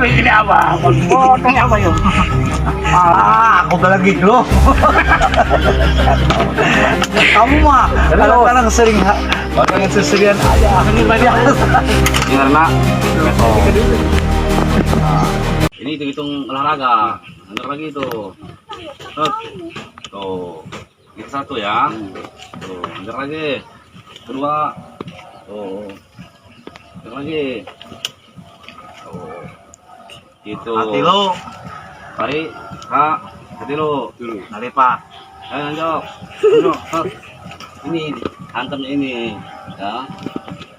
ini apa? Potong apa yuk? Aku udah lagi loh. Kamu mah kadang-kadang sering pengen seserian aja. Ini banyak. Ini karena ini hitung olahraga. Lanjut lagi tuh. Tuh. Itu satu ya. Tuh, lanjut lagi. Kedua. Tuh. Lanjut lagi. Tuh. Itu. Hati lo. Tarik, Kak. Hati lo. Nari Pak. Ayo lanjut. Lanjut. Stop. Ini hantamnya ini. Ya.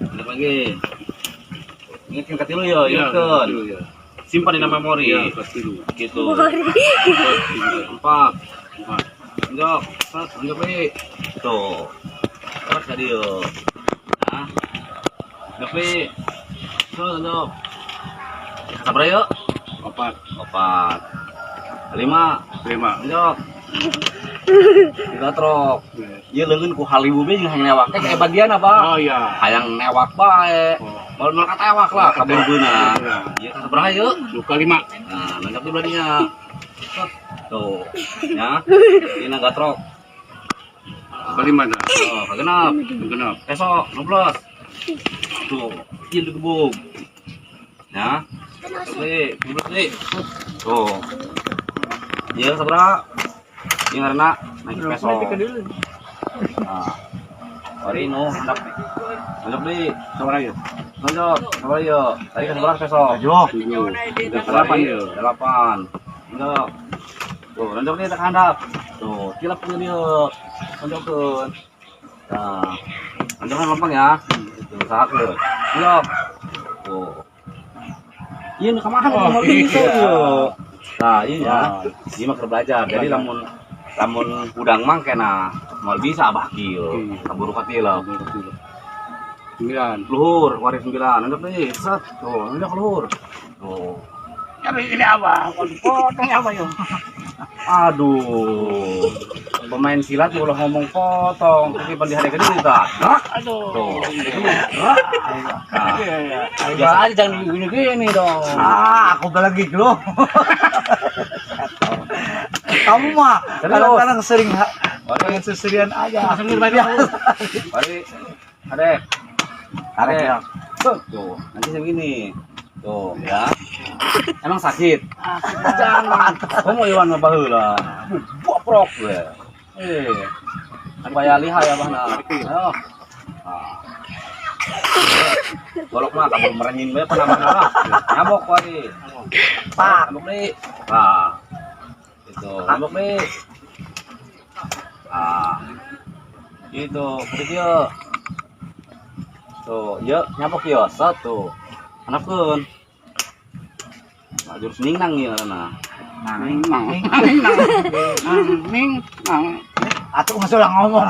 Lanjut lagi. Ingatkan hati lo ya, ingatkan. Simpan di dalam memori. Gitu. Empat. Lanjut. Lanjut lagi. Tuh. Terus tadi yuk. Nah. Lanjut lagi. Tuh, lanjut. Sabar yuk. Opat. Lima. Lanjut. Tiga trok. Iya leungeun ku haliwu be jeung hayang newak teh kayak bagian apa? Oh iya. Hayang newak bae. Mau kata ewak lah kabeungeuna. Ieu ka sabaraha yeuh? Luka 5. Nah, lanjut di beladinya. Tuh. Ya. Ini gatrok. Kali mana? Oh, kagenap. Genap. Esok 16. Tuh, ieu digebug. Ya. Oke, dulu. Tuh. Ieu sabaraha? Ieu ngaranna naik peso. Nah. Mari nu handap. Lanjut deui. Sabaraha yuk? Lanjut. Sabaraha yeuh? Tadi ka sabaraha peso? 7. 8 yeuh. 8. Lanjut. Tuh, lanjut deui tak handap. Tuh, tilapkeun yeuh. Lanjutkeun. Nah. Lanjutkan lempeng ya. Tuh, usahakeun. Lanjut. Tuh. Ieu nu kamahan mau gitu. Nah, iya. Ini mah keur belajar. Jadi lamun udang mah kena moal bisa abah kieu. Kaburu ka tilap. 9. Luhur, waris 9. Lanjut deui. Set. Tuh, lanjut luhur. Tuh. Ini apa? Potong apa yuk? Aduh. Pemain silat ulah ngomong potong, tapi pan dihade gede kita. Aduh. Tuh. Nah, biasa aja jangan gini-gini dong. Aku udah lagi loh. Kamu mah kadang-kadang sering pengen seserian aja. Ini banyak. Mari. Adek. Adek. Tuh, nanti segini. Tuh, ya. Emang sakit? Jangan. Kamu iwan mah baheula. Boprok we. Supaya lihai ya bahna. Ayo. Golok mah kabur merenyin we panamana lah. Nyamuk wae. Pak. Nyamuk deui. Nah. Itu, nyamuk deui. Itu, kieu. Tuh, yeuh nyamuk yeuh. Satu. Hanapkeun. Nah, jurus ningnang ieu ngaranna. Ning. Atuh masulah ngomong.